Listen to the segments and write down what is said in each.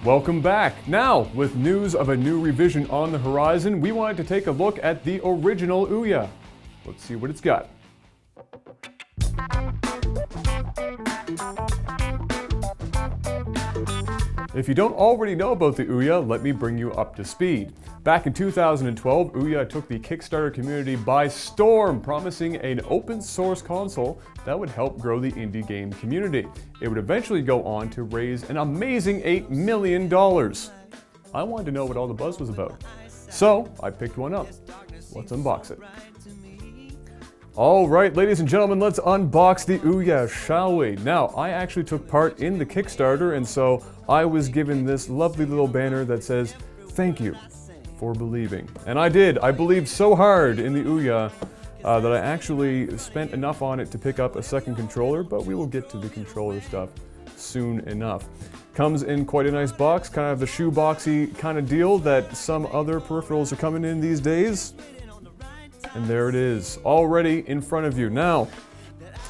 Welcome back. Now, with news of a new revision on the horizon, we wanted to take a look at the original Ouya. Let's see what it's got. If you don't already know about the Ouya, let me bring you up to speed. Back in 2012, Ouya took the Kickstarter community by storm, promising an open source console that would help grow the indie game community. It would eventually go on to raise an amazing $8 million. I wanted to know what all the buzz was about, so I picked one up. Let's unbox it. All right, ladies and gentlemen, let's unbox the Ouya, shall we? Now, I actually took part in the Kickstarter, and so I was given this lovely little banner that says, "Thank you for believing." And I did. I believed so hard in the Ouya that I actually spent enough on it to pick up a second controller, but we will get to the controller stuff soon enough. Comes in quite a nice box, kind of the shoeboxy kind of deal that some other peripherals are coming in these days. And there it is, already in front of you. Now,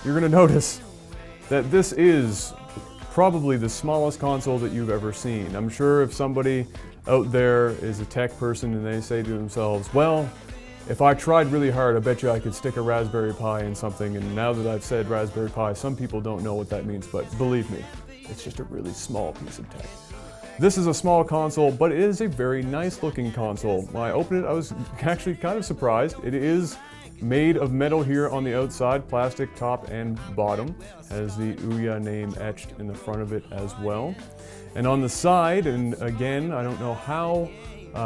you're gonna notice that this is probably the smallest console that you've ever seen. I'm sure if somebody out there is a tech person and they say to themselves, well, if I tried really hard, I bet you I could stick a Raspberry Pi in something. And now that I've said Raspberry Pi, some people don't know what that means, but believe me, it's just a really small piece of tech. This is a small console, but it is a very nice looking console. When I opened it, I was actually kind of surprised. It is made of metal here on the outside, plastic top and bottom. Has the Ouya name etched in the front of it as well. And on the side, and again, I don't know how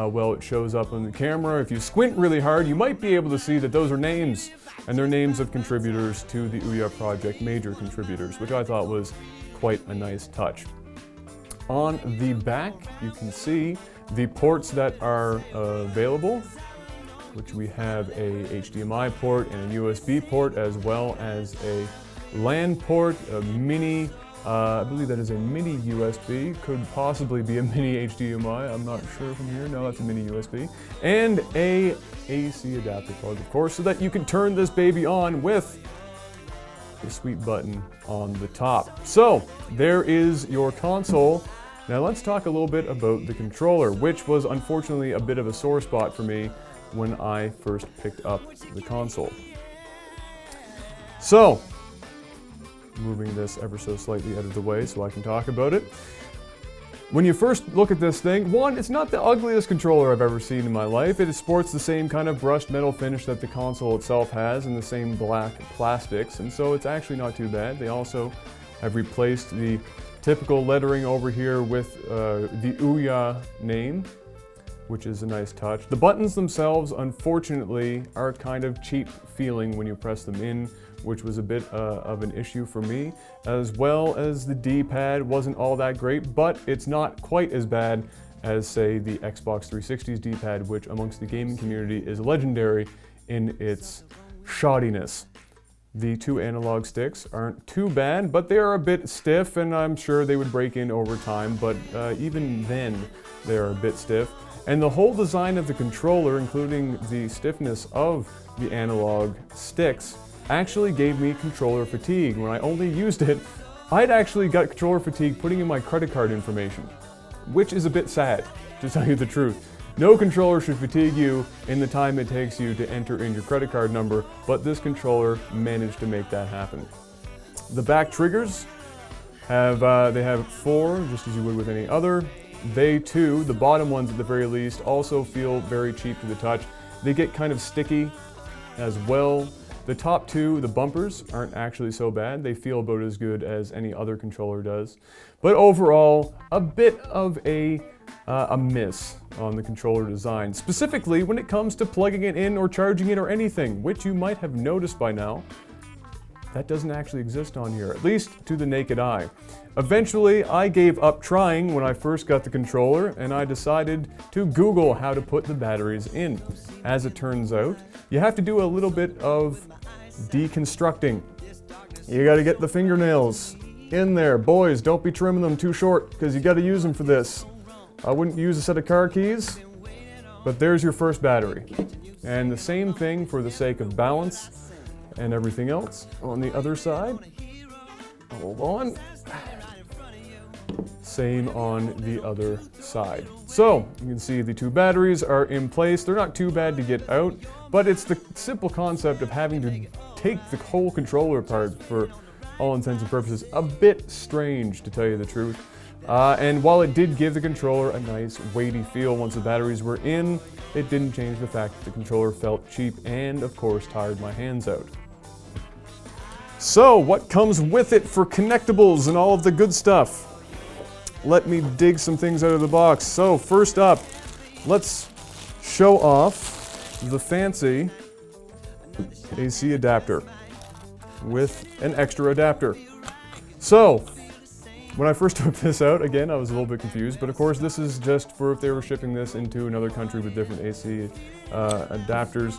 well it shows up on the camera. If you squint really hard, you might be able to see that those are names, and they're names of contributors to the Ouya project, major contributors, which I thought was quite a nice touch. On the back, you can see the ports that are available, which we have a HDMI port and a USB port, as well as a LAN port, a mini, I believe that is a mini USB, could possibly be a mini HDMI, I'm not sure from here, no, that's a mini USB, and a AC adapter plug, of course, so that you can turn this baby on with the sweet button on the top. So, there is your console. Now let's talk a little bit about the controller, which was unfortunately a bit of a sore spot for me when I first picked up the console. So, moving this ever so slightly out of the way so I can talk about it. When you first look at this thing, one, it's not the ugliest controller I've ever seen in my life. It sports the same kind of brushed metal finish that the console itself has and the same black plastics, and so it's actually not too bad. They also have replaced the typical lettering over here with the Ouya name, which is a nice touch. The buttons themselves, unfortunately, are kind of cheap feeling when you press them in, which was a bit of an issue for me, as well as the D-pad wasn't all that great, but it's not quite as bad as, say, the Xbox 360's D-pad, which amongst the gaming community is legendary in its shoddiness. The two analog sticks aren't too bad, but they are a bit stiff, and I'm sure they would break in over time, but even then, they are a bit stiff. And the whole design of the controller, including the stiffness of the analog sticks, actually gave me controller fatigue. When I only used it, I'd actually got controller fatigue putting in my credit card information, which is a bit sad, to tell you the truth. No controller should fatigue you in the time it takes you to enter in your credit card number, but this controller managed to make that happen. The back triggers they have 4, just as you would with any other. They too, the bottom ones at the very least, also feel very cheap to the touch. They get kind of sticky as well. The top 2, the bumpers, aren't actually so bad. They feel about as good as any other controller does. But overall, a bit of a miss on the controller design, specifically when it comes to plugging it in or charging it or anything, which you might have noticed by now. That doesn't actually exist on here, at least to the naked eye. Eventually, I gave up trying when I first got the controller, and I decided to Google how to put the batteries in. As it turns out, you have to do a little bit of deconstructing. You gotta get the fingernails in there. Boys, don't be trimming them too short, because you gotta use them for this. I wouldn't use a set of car keys, but there's your first battery. And the same thing for the sake of balance and everything else on the other side. Hold on. Same on the other side. So you can see the two batteries are in place. They're not too bad to get out, but it's the simple concept of having to take the whole controller apart for all intents and purposes a bit strange, to tell you the truth. And while it did give the controller a nice weighty feel once the batteries were in, it didn't change the fact that the controller felt cheap and of course tired my hands out. So what comes with it for connectables and all of the good stuff? Let me dig some things out of the box. So first up, let's show off the fancy AC adapter with an extra adapter. So when I first took this out, again, I was a little bit confused, but of course this is just for if they were shipping this into another country with different AC adapters.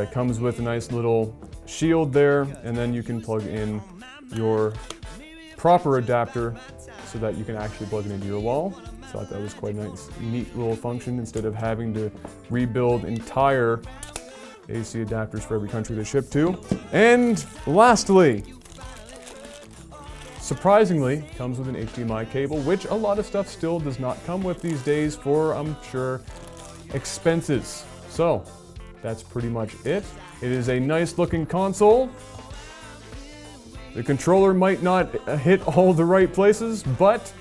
It comes with a nice little shield there, and then you can plug in your proper adapter so that you can actually plug it into your wall. So I thought that was quite a nice, neat little function instead of having to rebuild entire AC adapters for every country they ship to. And lastly, surprisingly, comes with an HDMI cable, which a lot of stuff still does not come with these days for, I'm sure, expenses. So that's pretty much it. It is a nice looking console. The controller might not hit all the right places, but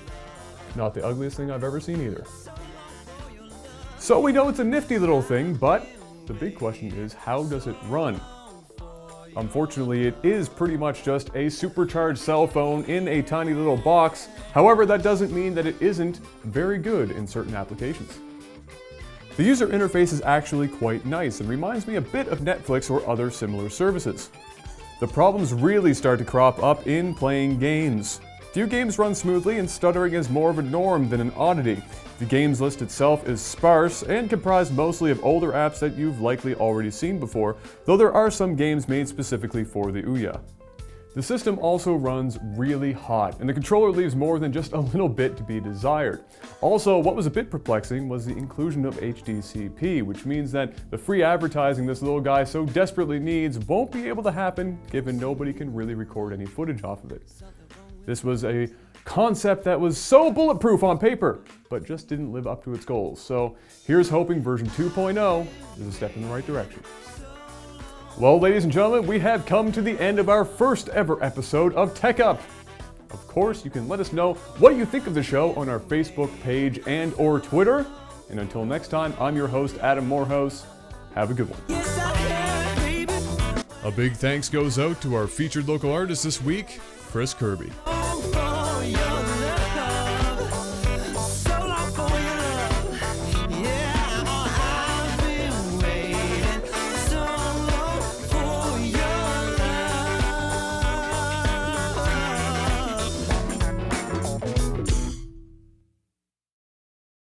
not the ugliest thing I've ever seen either. So we know it's a nifty little thing, but the big question is, how does it run? Unfortunately, it is pretty much just a supercharged cell phone in a tiny little box. However, that doesn't mean that it isn't very good in certain applications. The user interface is actually quite nice and reminds me a bit of Netflix or other similar services. The problems really start to crop up in playing games. Few games run smoothly, and stuttering is more of a norm than an oddity. The games list itself is sparse and comprised mostly of older apps that you've likely already seen before, though there are some games made specifically for the Ouya. The system also runs really hot, and the controller leaves more than just a little bit to be desired. Also, what was a bit perplexing was the inclusion of HDCP, which means that the free advertising this little guy so desperately needs won't be able to happen, given nobody can really record any footage off of it. This was a concept that was so bulletproof on paper, but just didn't live up to its goals. So here's hoping version 2.0 is a step in the right direction. Well, ladies and gentlemen, we have come to the end of our first ever episode of TechUp. Of course, you can let us know what you think of the show on our Facebook page and or Twitter. And until next time, I'm your host, Adam Morehouse. Have a good one. A big thanks goes out to our featured local artist this week, Chris Kirby.